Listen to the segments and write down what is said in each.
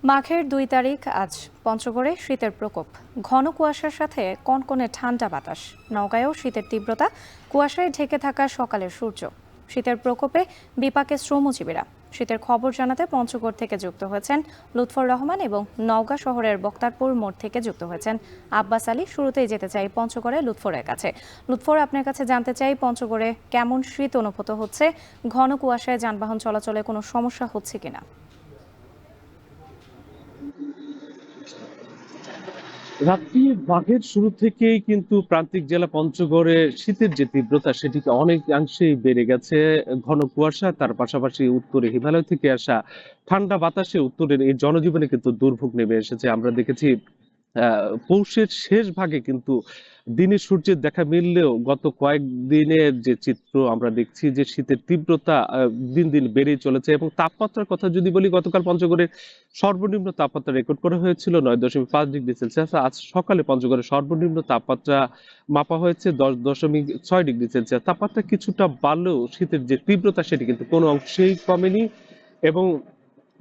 মাঘের ২ তারিখ আজ পঞ্চগড়ে শীতের প্রকোপ। ঘন কুয়াশার সাথে কনকনে ঠান্ডা বাতাস। নওগাঁয়েও শীতের তীব্রতা, কুয়াশায় ঢেকে থাকা সকালের সূর্য। শীতের প্রকোপে বিপাকে শ্রমজীবীরা। শীতের খবর জানাতে পঞ্চগড় থেকে যুক্ত হয়েছেন লুৎফর রহমান এবং নওগাঁ শহরের বক্তারপুর মোড় থেকে যুক্ত হয়েছেন আব্বাস আলী। শুরুতেই যেতে চাই পঞ্চগড়ে লুৎফরের কাছে। লুৎফর, আপনার কাছে জানতে চাই পঞ্চগড়ে কেমন শীত অনুভূত হচ্ছে, ঘন কুয়াশায় যানবাহন চলাচলে কোনো সমস্যা হচ্ছে কিনা? রাত্রি বাঘের শুরু থেকেই কিন্তু প্রান্তিক জেলা পঞ্চগড়ে শীতের যে তীব্রতা সেটিকে অনেকাংশেই বেড়ে গেছে। ঘন কুয়াশা, তার পাশাপাশি উত্তরে হিমালয় থেকে আসা ঠান্ডা বাতাসে উত্তরের এই জনজীবনে কিন্তু দুর্ভোগ নেমে এসেছে। আমরা দেখেছি পৌষের শেষ ভাগে কিন্তু দিনে সূর্যের দেখা মিললেও গত কয়েকদিনের যে চিত্র আমরা দেখছি যে শীতের তীব্রতা দিন দিন বেড়েই চলেছে। এবং তাপমাত্রার কথা যদি বলি, গতকাল পঞ্চগড়ে সর্বনিম্ন তাপমাত্রা রেকর্ড করা হয়েছিল ৯.৫ ডিগ্রি সেলসিয়াস। আজ সকালে পঞ্চগড়ে সর্বনিম্ন তাপমাত্রা মাপা হয়েছে ১০.৬ ডিগ্রি সেলসিয়াস। তাপমাত্রা কিছুটা বাড়লেও শীতের যে তীব্রতা সেটি কিন্তু কোনো অংশেই কমেনি। এবং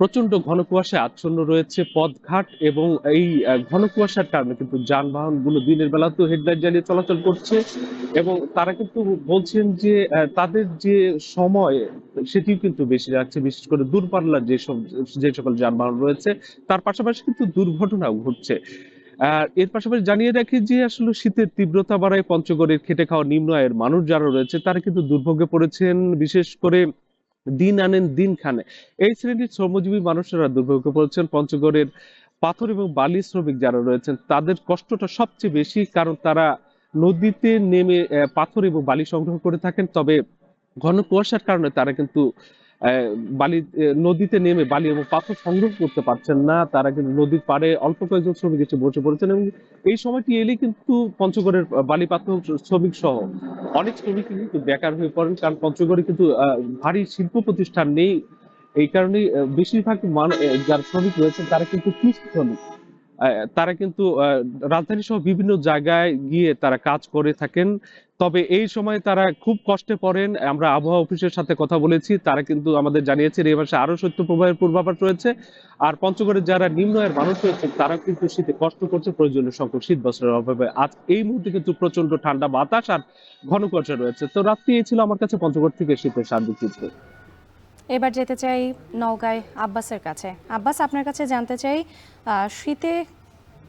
প্রচন্ড ঘন কুয়াশায় আচ্ছন্ন রয়েছে পথঘাট। এবং এই ঘন কুয়াশার কারণে কিন্তু যানবাহনগুলো দিনের বেলাতেও হেডলাইট জ্বালিয়ে চলাচল করছে। এবং তারা কিন্তু বলছেন যে তাদের যে সময় সেটিও কিন্তু বেশি লাগছে, বিশেষ করে দূরপাল্লার যে সকল যানবাহন রয়েছে, তার পাশাপাশি কিন্তু দুর্ঘটনাও ঘটছে। আর এর পাশাপাশি জানিয়ে রাখি যে আসলে শীতের তীব্রতা বাড়ায় পঞ্চগড়ের খেটে খাওয়া নিম্ন আয়ের মানুষ যারা রয়েছে তারা কিন্তু দুর্ভোগে পড়েছেন। বিশেষ করে দিন আনেন দিন খান এই শ্রেণীর শ্রমজীবী মানুষেরা দুর্ভোগে পড়েছেন। পঞ্চগড়ের পাথর এবং বালি শ্রমিক যারা রয়েছেন তাদের কষ্টটা সবচেয়ে বেশি, কারণ তারা নদীতে নেমে পাথর এবং বালি সংগ্রহ করে থাকেন। তবে ঘন কুয়াশার কারণে তারা কিন্তু নদীতে নেমে বালি এবং পাথর সংগ্রহ করতে পারছেন না। তারা কিন্তু নদীর পাড়ে অল্প কয়েকজন শ্রমিক এসে বসে পড়েছেন। এবং এই সময়টি এলেই কিন্তু পঞ্চগড়ের বালি পাথর শ্রমিক সহ অনেক শ্রমিক কিন্তু বেকার হয়ে পড়েন, কারণ পঞ্চগড়ে কিন্তু ভারী শিল্প প্রতিষ্ঠান নেই। এই কারণেই বেশিরভাগ যারা শ্রমিক রয়েছেন তারা কিন্তু কৃষি শ্রমিক। তারা কিন্তু রাজধানী সহ বিভিন্ন জায়গায় গিয়ে তারা কাজ করে থাকেন। তবে এই সময় তারা খুব কষ্টে পড়েন। আমরা আবহাওয়া অফিসের সাথে কথা বলেছি, তারা কিন্তু আমাদের জানিয়েছেন এই মাসে আরো শৈত্যপ্রবাহের পূর্বাভাস রয়েছে। আর পঞ্চগড়ের যারা নিম্ন আয়ের মানুষ রয়েছে তারা কিন্তু শীতে কষ্ট করছে প্রয়োজনীয় সংখ্যক শীত বস্ত্রের অভাবে। আজ এই মুহূর্তে কিন্তু প্রচন্ড ঠান্ডা বাতাস আর ঘন কুয়াশা রয়েছে। তো রাত্রি এই ছিল আমার কাছে পঞ্চগড় থেকে শীতের সার্বিক চিত্র। এবার যেতে চাই নওগাঁয় আব্বাসের কাছে। আব্বাস, আপনার কাছে জানতে চাই শীতে,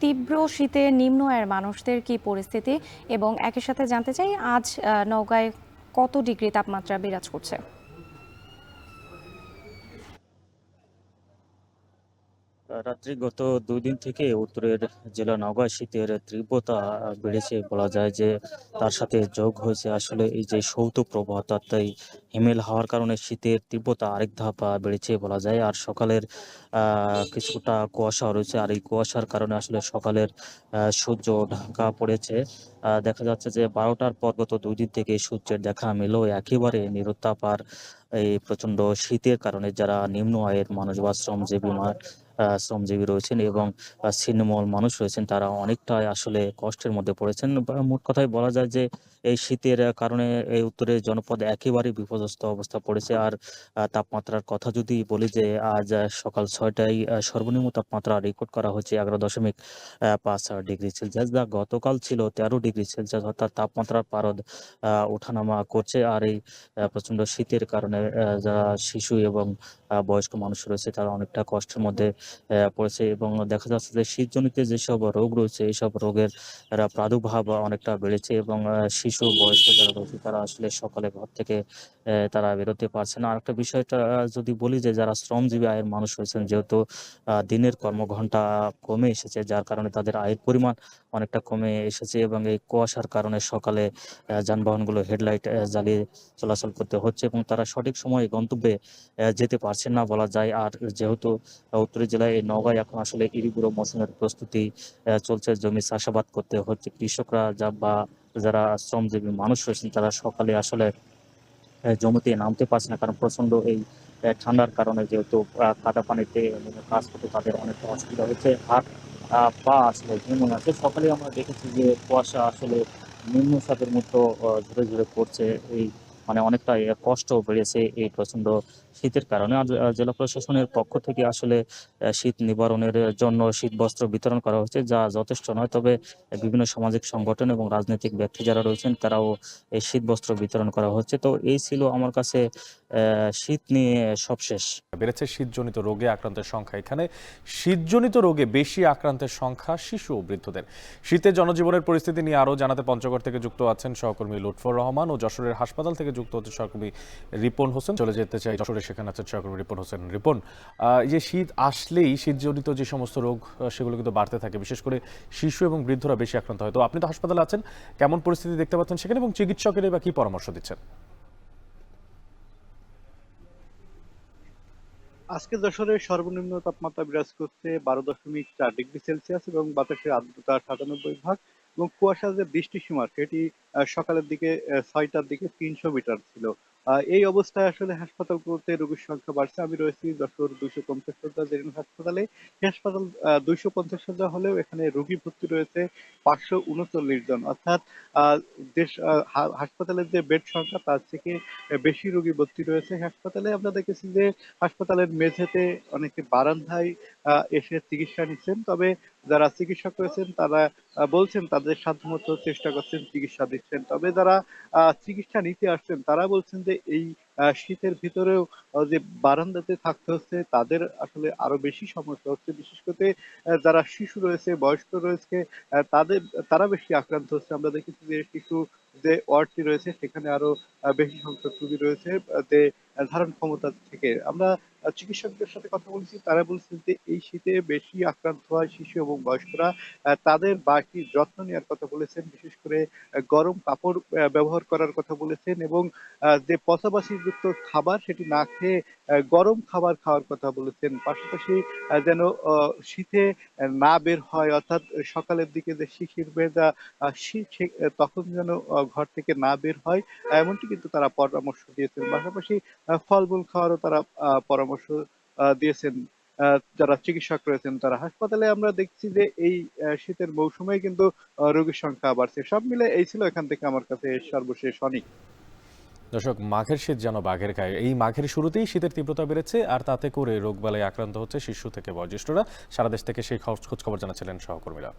তীব্র শীতে নিম্ন আয়ের মানুষদের কি পরিস্থিতি, এবং একই সাথে জানতে চাই আজ নওগাঁয় কত ডিগ্রি তাপমাত্রা বিরাজ করছে? রাত্রি গত ২ দিন থেকে উত্তরের জেলা নওগাঁ শীতের তীব্রতা বেড়েছে বলা যায় যে তার সাথে যোগ হয়েছে আসলে এই যে শৈত্যপ্রবাহ, অর্থাৎ এই হিমেল হওয়ার কারণে শীতের তীব্রতা আরেক ধাপ বেড়েছে বলা যায়। আর সকালের কিছুটা কুয়াশা রয়েছে, আর এই কুয়াশার কারণে আসলে সকালের সূর্য ঢাকা পড়েছে। দেখা যাচ্ছে যে ১২টার পর গত ২ দিন থেকে সূর্যের দেখা মেলেও একেবারে নিরুত্তাপ। আর এই প্রচন্ড শীতের কারণে যারা নিম্ন আয়ের মানুষ বা শ্রমজীবী রয়েছেন এবং ছিন্নমূল মানুষ রয়েছেন তারা অনেকটাই আসলে কষ্টের মধ্যে পড়েছেন। মোট কথায় বলা যায় যে এই শীতের কারণে এই উত্তরের জনপদ একেবারে বিপর্যস্ত অবস্থা পড়েছে। আর তাপমাত্রার কথা যদি বলি যে আজ সকাল ৬টায় সর্বনিম্ন তাপমাত্রা রেকর্ড করা হয়েছে ১১.৫ ডিগ্রি সেলসিয়াস, যা গতকাল ছিল ১৩ ডিগ্রি সেলসিয়াস, অর্থাৎ তাপমাত্রার পারদ ওঠানামা করছে। আর এই প্রচন্ড শীতের কারণে যারা শিশু এবং বয়স্ক মানুষ রয়েছে তারা অনেকটা কষ্টের মধ্যে পড়েছে। এবং দেখা যাচ্ছে যে শীতজনিত যেসব রোগ রয়েছে এইসব রোগের প্রাদুর্ভাব অনেকটা বেড়েছে। এবং শিশু বয়স্ক যারা রয়েছে তারা আসলে সকালে ঘর থেকে তারা বেরোতে পারছে না। আরেকটা বিষয়টা যদি বলি যে যারা শ্রমজীবী আয়ের মানুষ রয়েছেন, যেহেতু দিনের কর্মঘণ্টা কমে এসেছে যার কারণে তাদের আয়ের পরিমাণ অনেকটা কমে এসেছে। এবং এই কুয়াশার কারণে সকালে যানবাহনগুলো হেডলাইট জ্বালিয়ে চলাচল করতে হচ্ছে এবং তারা সঠিক সময়ে গন্তব্যে যেতে পারছেন না বলা যায়। আর যেহেতু উত্তরের জেলায় এই নওগাঁয় এখন আসলে ইরিগুলো মৌসুমের প্রস্তুতি চলছে, জমি চাষাবাদ করতে হচ্ছে, কৃষকরা যারা শ্রমজীবী মানুষ রয়েছেন তারা সকালে আসলে জমিতে নামতে পারছে না, কারণ প্রচন্ড এই ঠান্ডার কারণে যেহেতু কাদা পানিতে নেমে কাজ করতে তাদের অনেকটা অসুবিধা হচ্ছে। হাত পা আসলে ঝিমুন আছে। সকালে আমরা দেখেছি যে কুয়াশা আসলে নিম্নচাপের মতো ঝরে ঝরে পড়ছে। এই মানে অনেকটা কষ্ট বেড়েছে এই প্রচন্ড শীতের কারণে। আর জেলা প্রশাসনের পক্ষ থেকে আসলে শীত নিবারণের জন্য শীত বস্ত্র বিতরণ করা হচ্ছে, যা যথেষ্ট নয়। তবে বিভিন্ন সামাজিক সংগঠন এবং রাজনৈতিক ব্যক্তি যারা রয়েছেন তারাও এই শীত বস্ত্র বিতরণ করা হচ্ছে। তো এই ছিল আমার কাছে শীত নিয়ে সবশেষ। বেড়েছে শীতজনিত রোগে আক্রান্তের সংখ্যা। এখানে শীতজনিত রোগে বেশি আক্রান্তের সংখ্যা শিশু ও বৃদ্ধদের। শীতে জনজীবনের পরিস্থিতি নিয়ে আরও জানাতে পঞ্চগড় থেকে যুক্ত আছেন সহকর্মী লুৎফর রহমান ও যশোরের হাসপাতাল থেকে যুক্ত হচ্ছেন সহকর্মী রিপন হোসেন। চলে যেতে চাই যশোরে, সেখানে আছেন সহকর্মী রিপন হোসেন। রিপন, এই যে শীত আসলেই শীতজনিত যে সমস্ত রোগ সেগুলো কিন্তু বাড়তে থাকে, বিশেষ করে শিশু এবং বৃদ্ধরা বেশি আক্রান্ত হয়। তো আপনি তো হাসপাতালে আছেন, কেমন পরিস্থিতি দেখতে পাচ্ছেন সেখানে এবং চিকিৎসকেরা বা কি পরামর্শ দিচ্ছেন? আজকে যশোরের সর্বনিম্ন তাপমাত্রা বিরাজ করছে 12.4 ডিগ্রি সেলসিয়াস এবং বাতাসের আর্দ্রতা 97% এবং কুয়াশা যে বৃষ্টির সীমা সেটি সকালের দিকে 6টার দিকে 300 মিটার ছিল। এই অবস্থায় আসলে হাসপাতালগুলোতে রোগীর সংখ্যা বাড়ছে। আমি রয়েছি যশোর 250 শয্যা জেনারেল হাসপাতালে। এই হাসপাতাল 250 শয্যা হলেও এখানে রোগী ভর্তি রয়েছে 539 জন, অর্থাৎ দেশ হাসপাতালের যে বেড সংখ্যা তার থেকে বেশি রোগী ভর্তি রয়েছে হাসপাতালে। আমরা দেখেছি যে হাসপাতালের মেঝেতে অনেকে বারান্দায় এসে চিকিৎসা নিচ্ছেন। তবে যারা চিকিৎসক রয়েছেন তারা বলছেন তাদের সাধ্যমতো চেষ্টা করছেন, চিকিৎসা দিচ্ছেন। তবে যারা চিকিৎসা নিতে আসছেন তারা বলছেন যে এই শীতের ভিতরেও যে বারান্দাতে থাকতে হচ্ছে তাদের আসলে আরো বেশি সমস্যা হচ্ছে। বিশেষ করে যারা শিশু রয়েছে, বয়স্ক রয়েছে, তারা বেশি আক্রান্ত হচ্ছে। আমরা দেখেছি যে শিশু যে ওয়ার্ডটি রয়েছে সেখানে আরো বেশি সংখ্যক রোগী রয়েছে যে ধারণ ক্ষমতা থেকে। আমরা চিকিৎসকদের সাথে কথা বলেছি, তারা বলছেন যে এই শীতে বেশি আক্রান্ত হয় শিশু এবং বয়স্করা। তাদের বাড়তি যত্ন নেওয়ার কথা বলেছেন, বিশেষ করে গরম কাপড় ব্যবহার করার কথা বলেছেন এবং যে পচাবাসিযুক্ত খাবার সেটি না খেয়ে গরম খাবার খাওয়ার কথা বলেছেন। পাশাপাশি যেন শীতে না বের হয়, অর্থাৎ সকালের দিকে যে শিশির ভেজা শীত তখন যেন ঘর থেকে না বের হয়, এমনটি কিন্তু তারা পরামর্শ দিয়েছেন। পাশাপাশি ফলমূল খাওয়ারও তারা পরামর্শ দিয়েছেন। যারা চিকিৎসক রয়েছেন তারা হাসপাতালে আমরা দেখছি যে এই শীতের মৌসুমে কিন্তু রোগীর সংখ্যা বাড়ছে। সব মিলে এই ছিল এখান থেকে আমার কাছে সর্বশেষ অনেক। দর্শক, মাঘের শীত যেন বাঘের গায়ে। এই মাঘের শুরুতেই শীতের তীব্রতা বেড়েছে, আর তাতে করে রোগবালাই আক্রান্ত হচ্ছে শিশু থেকে বয়োজ্যেষ্ঠরা। সারা দেশ থেকে সেই খোঁজ খবর জানাচ্ছিলেন সহকর্মীরা।